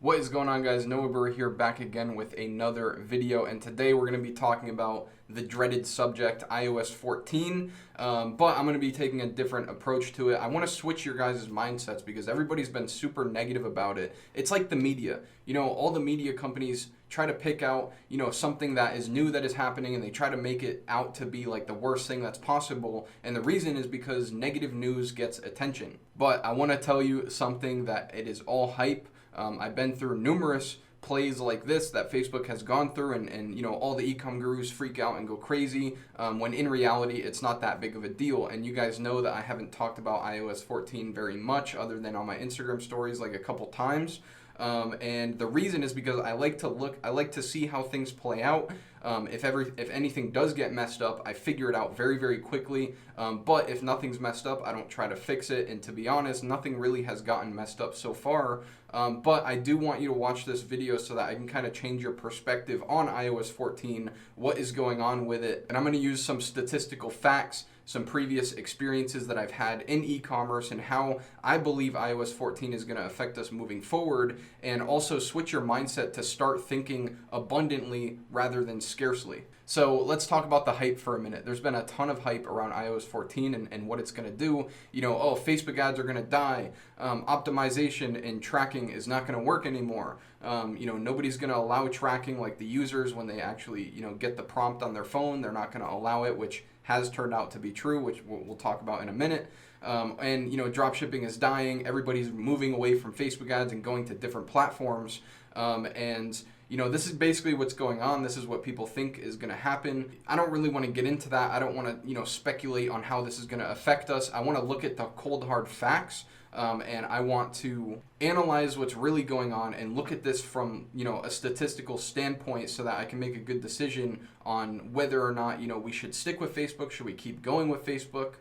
What is going on, guys? Noah Brewer here, back again with another video, and today we're going to be talking about the dreaded subject, iOS 14, but I'm going to be taking a different approach to it. I want to switch your guys' mindsets because everybody's been super negative about it. It's like the media. All the media companies try to pick out, something that is new that is happening, and they try to make it out to be like the worst thing that's possible, and the reason is because negative news gets attention. But I want to tell you something that it is all hype. I've been through numerous plays like this that Facebook has gone through, and all the e-com gurus freak out and go crazy, when in reality it's not that big of a deal. And you guys know that I haven't talked about iOS 14 very much other than on my Instagram stories like a couple times. And the reason is because I like to see how things play out. If anything does get messed up, I figure it out very, very quickly. But if nothing's messed up, I don't try to fix it. And to be honest, nothing really has gotten messed up so far. But I do want you to watch this video so that I can kind of change your perspective on iOS 14, what is going on with it. And I'm going to use some statistical facts, some previous experiences that I've had in e-commerce, and how I believe iOS 14 is going to affect us moving forward, and also switch your mindset to start thinking abundantly rather than scarcely. So let's talk about the hype for a minute. There's been a ton of hype around iOS 14 and what it's going to do. Facebook ads are going to die. Optimization and tracking is not going to work anymore. Nobody's going to allow tracking, like the users when they actually, get the prompt on their phone. They're not going to allow it, which has turned out to be true, which we'll talk about in a minute. Drop shipping is dying. Everybody's moving away from Facebook ads and going to different platforms. This is basically what's going on. This is what people think is going to happen. I don't really want to get into that. I don't want to, speculate on how this is going to affect us. I want to look at the cold, hard facts. And I want to analyze what's really going on and look at this from, a statistical standpoint so that I can make a good decision on whether or not, we should stick with Facebook. Should we keep going with Facebook?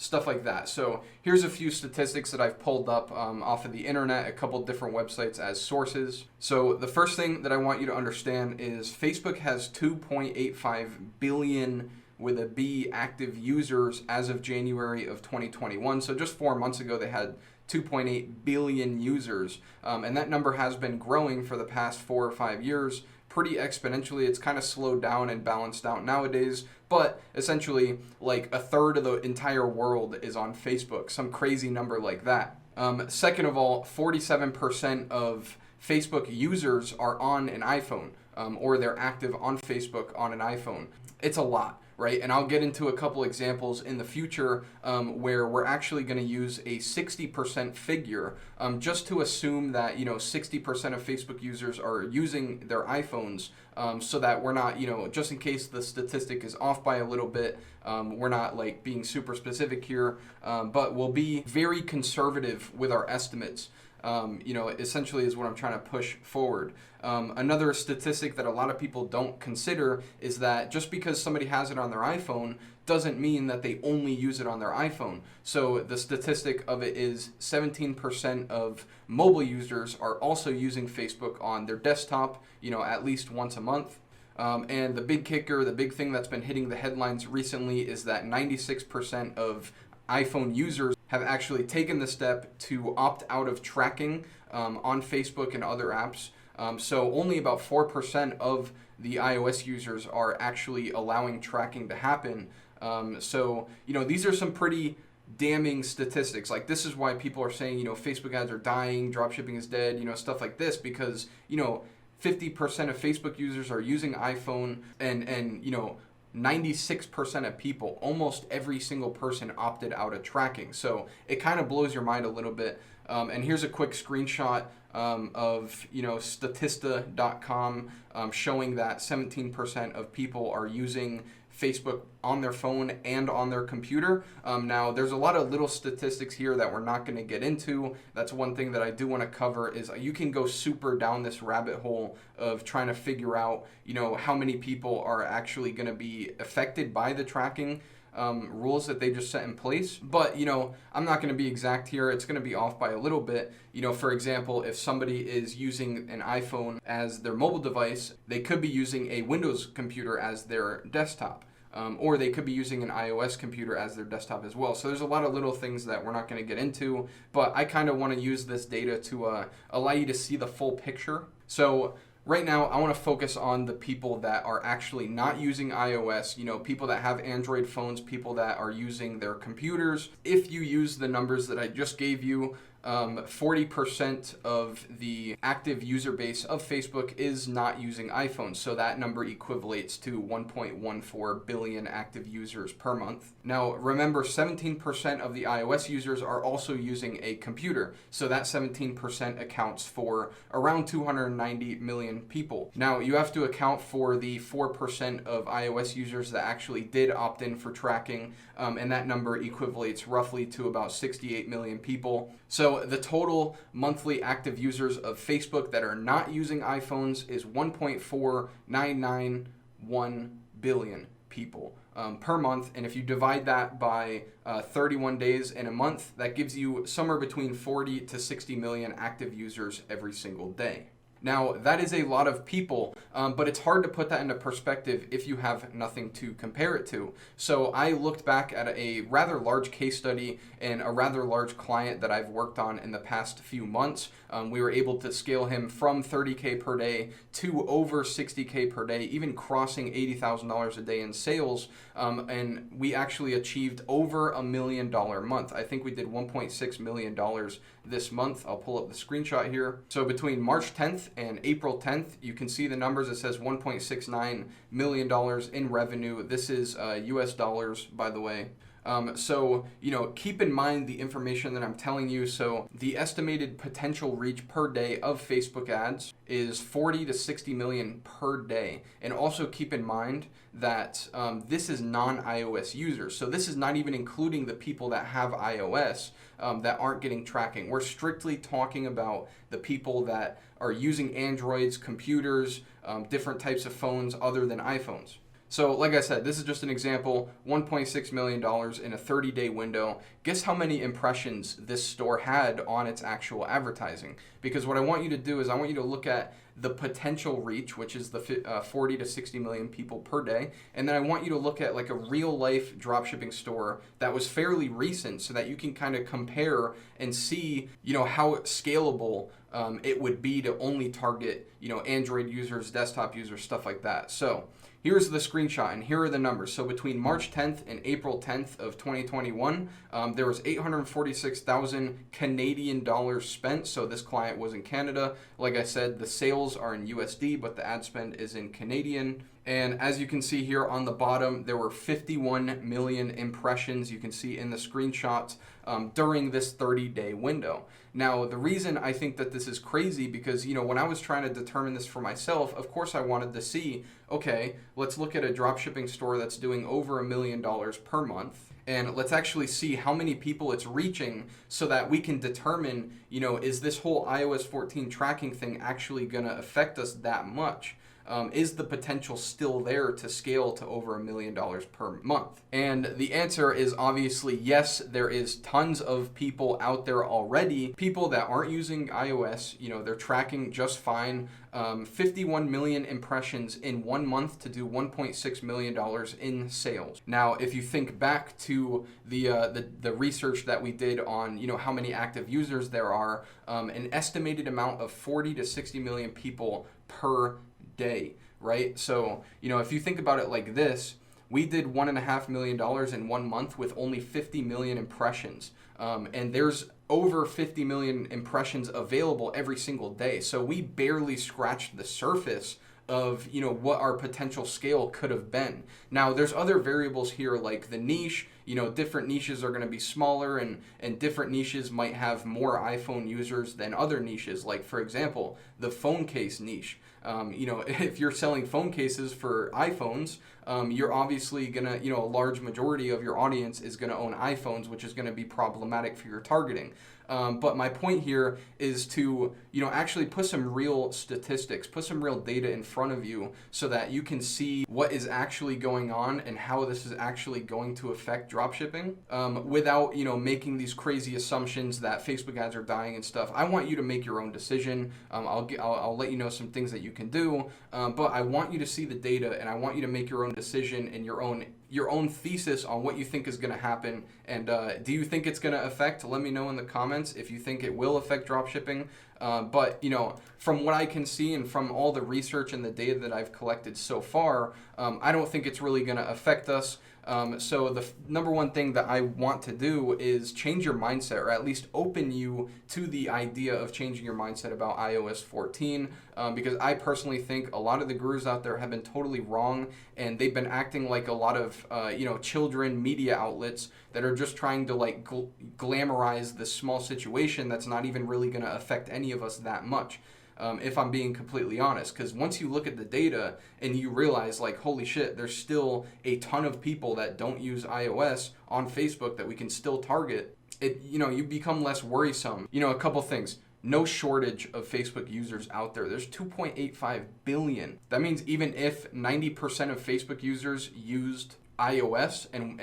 Stuff like that. So here's a few statistics that I've pulled up off of the internet, a couple different websites as sources. So the first thing that I want you to understand is Facebook has 2.85 billion with a B active users as of January of 2021. So just 4 months ago, they had 2.8 billion users. And that number has been growing for the past 4 or 5 years pretty exponentially. It's kind of slowed down and balanced out nowadays, but essentially like a third of the entire world is on Facebook, some crazy number like that. Second of all, 47% of Facebook users are on an iPhone, or they're active on Facebook on an iPhone. It's a lot, right? And I'll get into a couple examples in the future where we're actually going to use a 60% figure, just to assume that 60% of Facebook users are using their iPhones, so that we're not, just in case the statistic is off by a little bit, we're not like being super specific here, but we'll be very conservative with our estimates. Essentially is what I'm trying to push forward. Another statistic that a lot of people don't consider is that just because somebody has it on their iPhone doesn't mean that they only use it on their iPhone. So the statistic of it is 17% of mobile users are also using Facebook on their desktop, at least once a month. And the big kicker, the big thing that's been hitting the headlines recently is that 96% of iPhone users have actually taken the step to opt out of tracking on Facebook and other apps. So only about 4% of the iOS users are actually allowing tracking to happen. These are some pretty damning statistics. Like, this is why people are saying, Facebook ads are dying, dropshipping is dead, stuff like this, because, 50% of Facebook users are using iPhone, and 96% of people, almost every single person, opted out of tracking. So it kind of blows your mind a little bit. And here's a quick screenshot of Statista.com showing that 17% of people are using Facebook on their phone and on their computer. Now, there's a lot of little statistics here that we're not going to get into. That's one thing that I do want to cover, is you can go super down this rabbit hole of trying to figure out, how many people are actually going to be affected by the tracking rules that they just set in place. But, I'm not going to be exact here. It's going to be off by a little bit. For example, if somebody is using an iPhone as their mobile device, they could be using a Windows computer as their desktop. or they could be using an iOS computer as their desktop as well. So there's a lot of little things that we're not going to get into, but I kind of want to use this data to allow you to see the full picture. So right now, I want to focus on the people that are actually not using iOS, people that have Android phones, people that are using their computers. If you use the numbers that I just gave you, 40% of the active user base of Facebook is not using iPhones. So that number equivalates to 1.14 billion active users per month. Now, remember, 17% of the iOS users are also using a computer. So that 17% accounts for around 290 million people. Now, you have to account for the 4% of iOS users that actually did opt in for tracking, and that number equivalates roughly to about 68 million people. So the total monthly active users of Facebook that are not using iPhones is 1.4991 billion people per month. And if you divide that by 31 days in a month, that gives you somewhere between 40 to 60 million active users every single day. Now, that is a lot of people, but it's hard to put that into perspective if you have nothing to compare it to. So I looked back at a rather large case study and a rather large client that I've worked on in the past few months. We were able to scale him from 30K per day to over 60K per day, even crossing $80,000 a day in sales. And we actually achieved over $1 million month. I think we did $1.6 million this month. I'll pull up the screenshot here. So between March 10th and April 10th, you can see the numbers. It says $1.69 million in revenue. This is US dollars, by the way. So, keep in mind the information that I'm telling you. So the estimated potential reach per day of Facebook ads is 40 to 60 million per day. And also keep in mind that this is non-iOS users. So this is not even including the people that have iOS that aren't getting tracking. We're strictly talking about the people that are using Androids, computers, different types of phones other than iPhones. So like I said, this is just an example, $1.6 million in a 30-day window. Guess how many impressions this store had on its actual advertising? Because what I want you to do is I want you to look at the potential reach, which is the 40 to 60 million people per day. And then I want you to look at like a real life dropshipping store that was fairly recent so that you can kind of compare and see, how scalable it would be to only target, Android users, desktop users, stuff like that. So here's the screenshot, and here are the numbers. So between March 10th and April 10th of 2021, there was 846,000 Canadian dollars spent. So this client was in Canada. Like I said, the sales are in USD, but the ad spend is in Canadian. And as you can see here on the bottom, there were 51 million impressions you can see in the screenshots during this 30-day window. Now, the reason I think that this is crazy because, when I was trying to determine this for myself, of course I wanted to see, okay, let's look at a dropshipping store that's doing over $1 million per month. And let's actually see how many people it's reaching so that we can determine, is this whole iOS 14 tracking thing actually going to affect us that much? Is the potential still there to scale to over $1 million per month? And the answer is obviously yes, there is tons of people out there already, people that aren't using iOS, they're tracking just fine. 51 million impressions in 1 month to do $1.6 million in sales. Now, if you think back to the research that we did on, how many active users there are, an estimated amount of 40 to 60 million people per day, right? So, if you think about it like this, we did $1.5 million in 1 month with only 50 million impressions. And there's over 50 million impressions available every single day. So we barely scratched the surface of, what our potential scale could have been. Now, there's other variables here like the niche. Different niches are going to be smaller and different niches might have more iPhone users than other niches. Like, for example, the phone case niche. If you're selling phone cases for iPhones, you're obviously going to, a large majority of your audience is going to own iPhones, which is going to be problematic for your targeting. But my point here is to, actually put some real statistics, put some real data in front of you so that you can see what is actually going on and how this is actually going to affect dropshipping without, making these crazy assumptions that Facebook ads are dying and stuff. I want you to make your own decision. I'll let you know some things that you can do, but I want you to see the data and I want you to make your own decision and your own your own thesis on what you think is going to happen. And do you think it's going to affect? Let me know in the comments if you think it will affect dropshipping. But, from what I can see and from all the research and the data that I've collected so far, I don't think it's really going to affect us. So the number one thing that I want to do is change your mindset, or at least open you to the idea of changing your mindset about iOS 14, because I personally think a lot of the gurus out there have been totally wrong, and they've been acting like a lot of children media outlets that are just trying to glamorize this small situation that's not even really going to affect any of us that much. If I'm being completely honest, because once you look at the data and you realize, like, holy shit, there's still a ton of people that don't use iOS on Facebook that we can still target, you become less worrisome. A couple things. No shortage of Facebook users out there. There's 2.85 billion. That means even if 90% of Facebook users used iOS and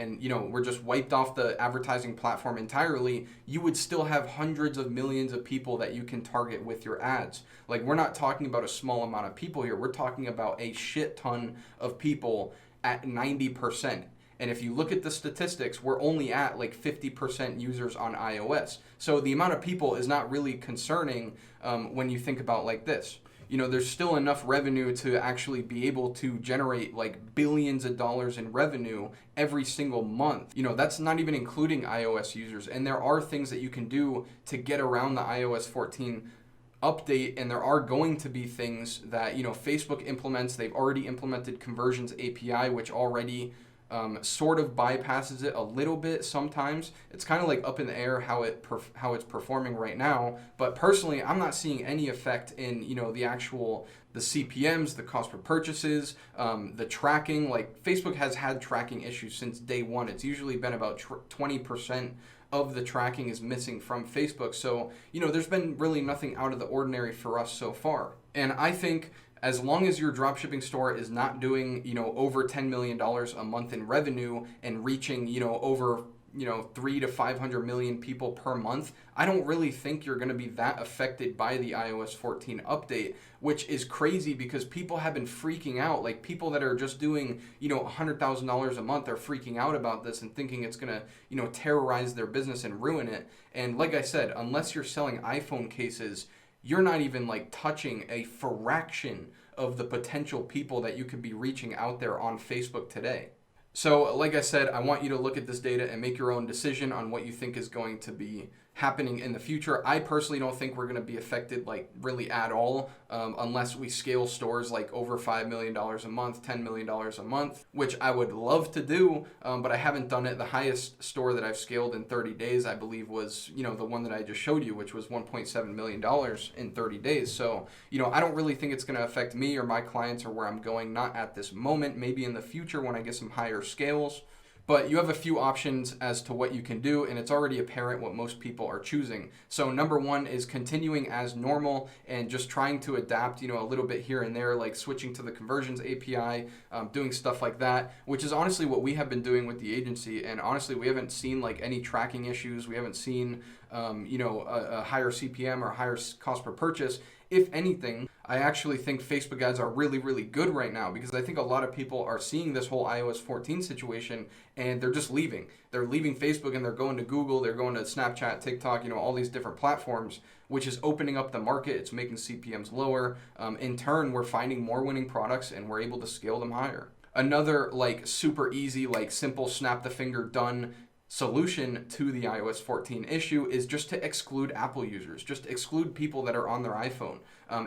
we're just wiped off the advertising platform entirely, you would still have hundreds of millions of people that you can target with your ads. Like, we're not talking about a small amount of people here. We're talking about a shit ton of people at 90%. And if you look at the statistics, we're only at like 50% users on iOS. So the amount of people is not really concerning when you think about like this. There's still enough revenue to actually be able to generate like billions of dollars in revenue every single month. That's not even including iOS users. And there are things that you can do to get around the iOS 14 update, and there are going to be things that Facebook implements. They've already implemented Conversions API, which already sort of bypasses it a little bit sometimes. It's kind of like up in the air how it's performing right now. But personally, I'm not seeing any effect in the CPMs, the cost per purchases, the tracking. Like, Facebook has had tracking issues since day one. It's usually been about 20% of the tracking is missing from Facebook. So there's been really nothing out of the ordinary for us so far. And I think as long as your dropshipping store is not doing, over $10 million a month in revenue and reaching, over 300 to 500 million people per month, I don't really think you're going to be that affected by the iOS 14 update, which is crazy because people have been freaking out. Like, people that are just doing, $100,000 a month are freaking out about this and thinking it's going to, terrorize their business and ruin it. And like I said, unless you're selling iPhone cases, you're not even like touching a fraction of the potential people that you could be reaching out there on Facebook today. So like I said, I want you to look at this data and make your own decision on what you think is going to be happening in the future. I personally don't think we're going to be affected like really at all unless we scale stores like over $5 million a month, $10 million a month, which I would love to do, but I haven't done it. The highest store that I've scaled in 30 days, I believe, was the one that I just showed you, which was $1.7 million in 30 days. So I don't really think it's going to affect me or my clients or where I'm going, not at this moment, maybe in the future when I get some higher scales. But you have a few options as to what you can do, and it's already apparent what most people are choosing. So number one is continuing as normal and just trying to adapt, a little bit here and there, like switching to the Conversions API, doing stuff like that, which is honestly what we have been doing with the agency. And honestly, we haven't seen like any tracking issues. We haven't seen, a higher CPM or higher cost per purchase. If anything, I actually think Facebook ads are really, really good right now because I think a lot of people are seeing this whole iOS 14 situation and they're just leaving. They're leaving Facebook and they're going to Google, they're going to Snapchat, TikTok, all these different platforms, which is opening up the market. It's making CPMs lower. In turn, we're finding more winning products and we're able to scale them higher. Another like super easy, like simple snap the finger done solution to the iOS 14 issue is just to exclude Apple users, just exclude people that are on their iPhone.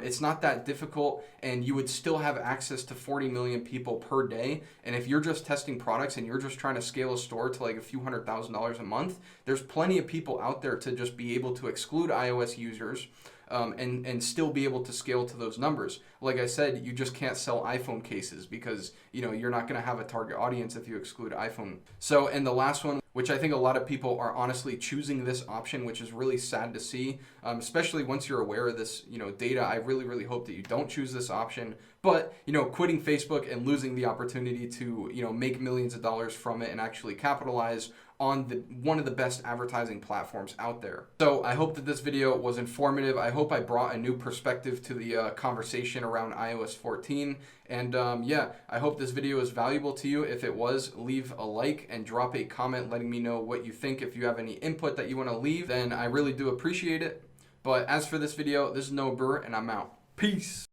It's not that difficult, and you would still have access to 40 million people per day. And if you're just testing products and you're just trying to scale a store to like a few $100,000 a month, there's plenty of people out there to just be able to exclude iOS users and still be able to scale to those numbers. Like I said, you just can't sell iPhone cases because you're not going to have a target audience if you exclude iPhone. So, and the last one, which I think a lot of people are honestly choosing this option, which is really sad to see, especially once you're aware of this data. I really, really hope that you don't choose this option. But quitting Facebook and losing the opportunity to make millions of dollars from it and actually capitalize on one of the best advertising platforms out there. So I hope that this video was informative. I hope I brought a new perspective to the conversation around iOS 14. And yeah, I hope this video is valuable to you. If it was, leave a like and drop a comment letting me know what you think. If you have any input that you want to leave, then I really do appreciate it. But as for this video, this is Noah Brewer, and I'm out. Peace.